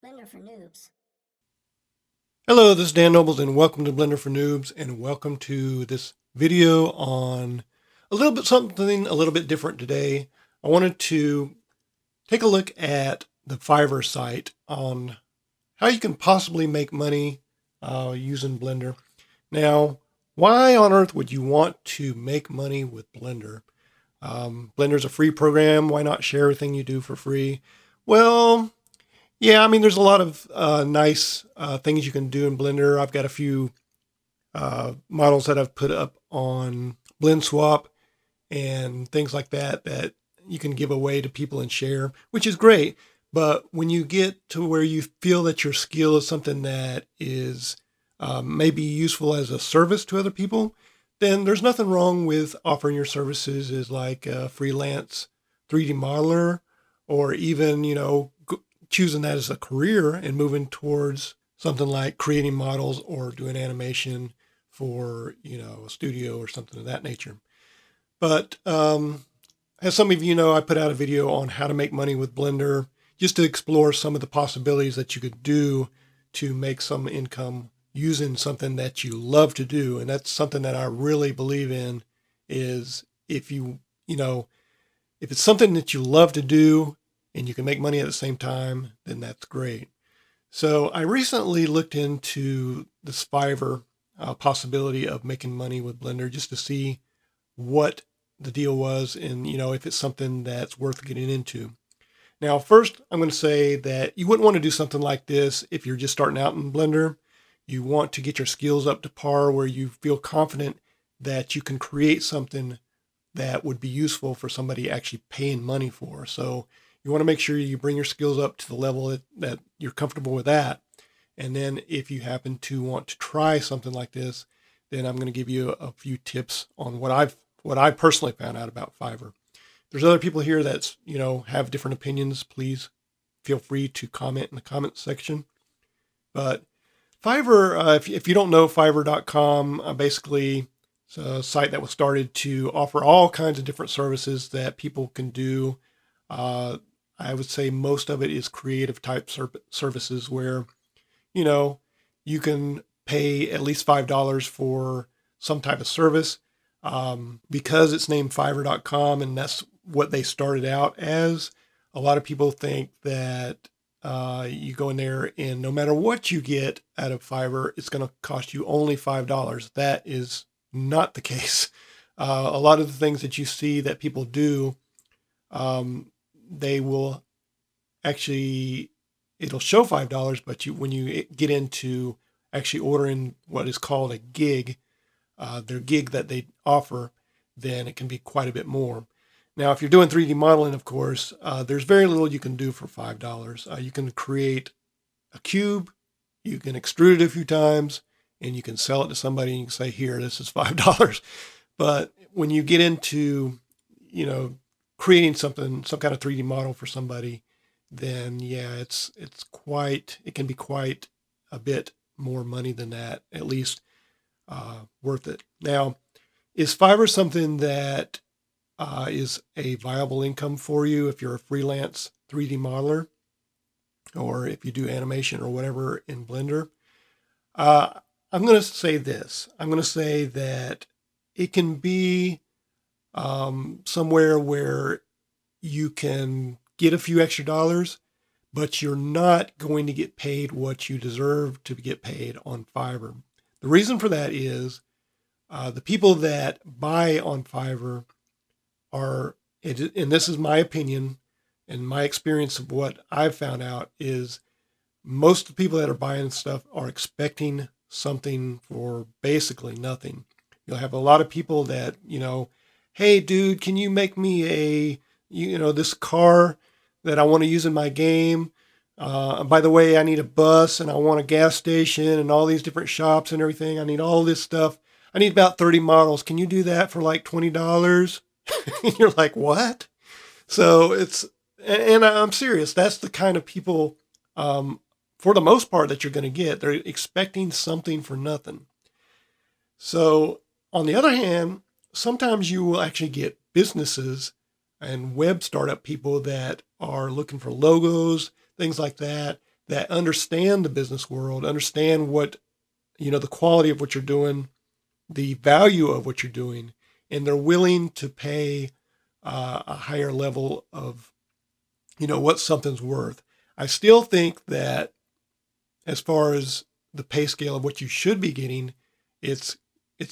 Blender for Noobs. Hello, this is Dan Nobles and welcome to Blender for Noobs and welcome to this video on something a little bit different today. I wanted to take a look at the Fiverr site on how you can possibly make money using Blender. Now, why on earth would you want to make money with Blender? Blender's a free program. Why not share everything you do for free? Well, yeah, I mean, there's a lot of nice things you can do in Blender. I've got a few models that I've put up on Blend Swap and things like that that you can give away to people and share, which is great. But when you get to where you feel that your skill is something that is maybe useful as a service to other people, then there's nothing wrong with offering your services as like a freelance 3D modeler, or even, choosing that as a career and moving towards something like creating models or doing animation for, a studio or something of that nature. But as some of you know, I put out a video on how to make money with Blender, just to explore some of the possibilities that you could do to make some income using something that you love to do. And that's something that I really believe in, is if it's something that you love to do and you can make money at the same time, then that's great. So I recently looked into this Fiverr possibility of making money with Blender, just to see what the deal was and, if it's something that's worth getting into. Now, first, I'm going to say that you wouldn't want to do something like this if you're just starting out in Blender. You want to get your skills up to par where you feel confident that you can create something that would be useful for somebody actually paying money for. So you want to make sure you bring your skills up to the level that you're comfortable with that. And then if you happen to want to try something like this, then I'm going to give you a few tips on what I personally found out about Fiverr. There's other people here that's, have different opinions. Please feel free to comment in the comment section. But Fiverr, if you don't know Fiverr.com, basically it's a site that was started to offer all kinds of different services that people can do. Uh, I would say most of it is creative type services where, you know, you can pay at least $5 for some type of service. Because it's named Fiverr.com and that's what they started out as, a lot of people think that you go in there and no matter what you get out of Fiverr, it's going to cost you only $5. That is not the case. A lot of the things that you see that people do, they will actually, it'll show $5, but when you get into actually ordering what is called a gig, their gig that they offer, then it can be quite a bit more. Now, if you're doing 3D modeling, of course, there's very little you can do for $5. You can create a cube, you can extrude it a few times, and you can sell it to somebody and you can say, here, this is $5. But when you get into, creating some kind of 3D model for somebody, then yeah, it can be quite a bit more money than that, at least worth it. Now, is Fiverr something that is a viable income for you if you're a freelance 3D modeler, or if you do animation or whatever in Blender? I'm going to say this. I'm going to say that it can be somewhere where you can get a few extra dollars, but you're not going to get paid what you deserve to get paid on Fiverr. The reason for that is the people that buy on Fiverr are, and this is my opinion and my experience of what I've found out, is most of the people that are buying stuff are expecting something for basically nothing. You'll have a lot of people that, hey, dude, can you make me this car that I want to use in my game? By the way, I need a bus and I want a gas station and all these different shops and everything. I need all this stuff. I need about 30 models. Can you do that for like $20? You're like, what? So and I'm serious. That's the kind of people, for the most part, that you're going to get. They're expecting something for nothing. So on the other hand, sometimes you will actually get businesses and web startup people that are looking for logos, things like that. that understand the business world, understand what, the quality of what you're doing, the value of what you're doing, and they're willing to pay a higher level of, what something's worth. I still think that as far as the pay scale of what you should be getting, it's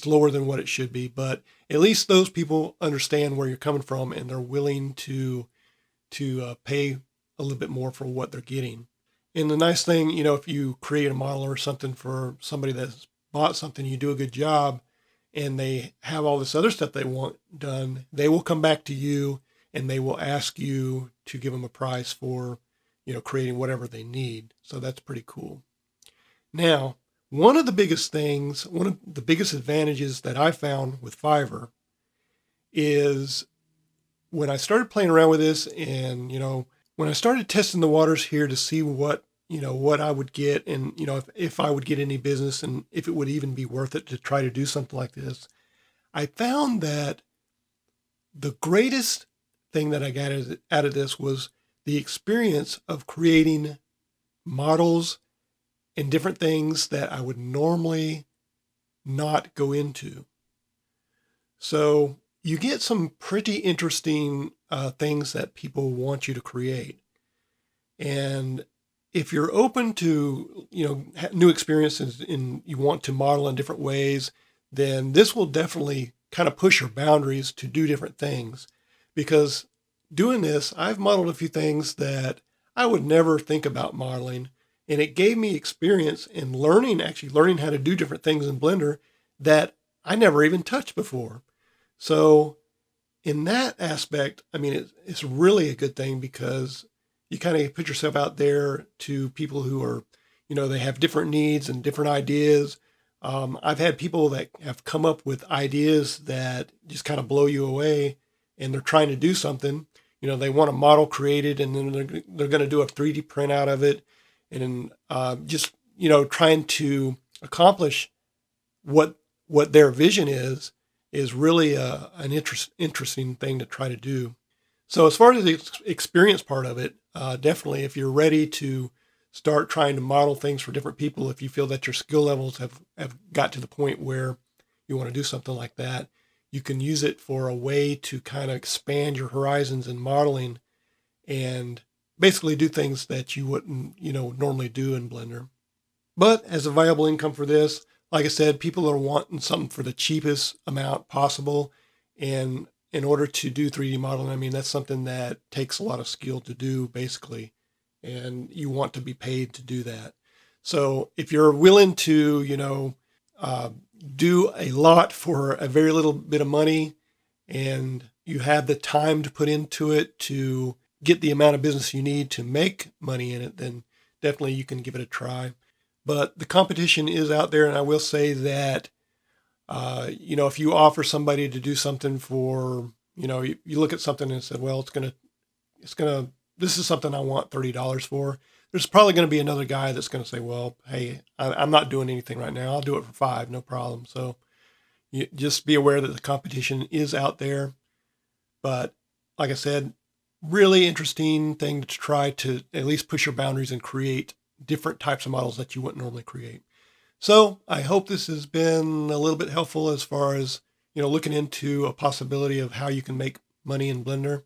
lower than what it should be. But at least those people understand where you're coming from, and they're willing to pay a little bit more for what they're getting. And the nice thing, if you create a model or something for somebody that's bought something, you do a good job, and they have all this other stuff they want done, they will come back to you and they will ask you to give them a price for, creating whatever they need. So that's pretty cool. Now, one of the biggest advantages that I found with Fiverr is when I started playing around with this, and, when I started testing the waters here to see what I would get, and, if I would get any business and if it would even be worth it to try to do something like this, I found that the greatest thing that I got out of this was the experience of creating models and different things that I would normally not go into. So you get some pretty interesting things that people want you to create. And if you're open to, new experiences and you want to model in different ways, then this will definitely kind of push your boundaries to do different things. Because doing this, I've modeled a few things that I would never think about modeling. And it gave me experience in learning how to do different things in Blender that I never even touched before. So in that aspect, I mean, it's really a good thing, because you kind of put yourself out there to people who are, they have different needs and different ideas. I've had people that have come up with ideas that just kind of blow you away, and they're trying to do something. They want a model created, and then they're going to do a 3D print out of it, and just trying to accomplish what their vision is really an interesting thing to try to do. So as far as the experience part of it, definitely, if you're ready to start trying to model things for different people, if you feel that your skill levels have got to the point where you want to do something like that, you can use it for a way to kind of expand your horizons in modeling and basically do things that you wouldn't, normally do in Blender. But as a viable income for this, like I said, people are wanting something for the cheapest amount possible. And in order to do 3D modeling, I mean, that's something that takes a lot of skill to do, basically. And you want to be paid to do that. So if you're willing to, do a lot for a very little bit of money, and you have the time to put into it to get the amount of business you need to make money in it, then definitely you can give it a try. But the competition is out there, and I will say that, if you offer somebody to do something for, you look at something and said, well, this is something I want $30 for. There's probably going to be another guy that's going to say, well, hey, I'm not doing anything right now. I'll do it for $5, no problem. So you just be aware that the competition is out there. But like I said, really interesting thing to try to at least push your boundaries and create different types of models that you wouldn't normally create. So I hope this has been a little bit helpful as far as, looking into a possibility of how you can make money in Blender.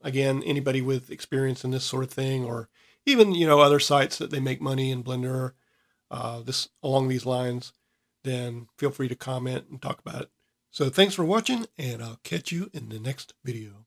Again, anybody with experience in this sort of thing, or even, other sites that they make money in Blender, along these lines, then feel free to comment and talk about it. So thanks for watching, and I'll catch you in the next video.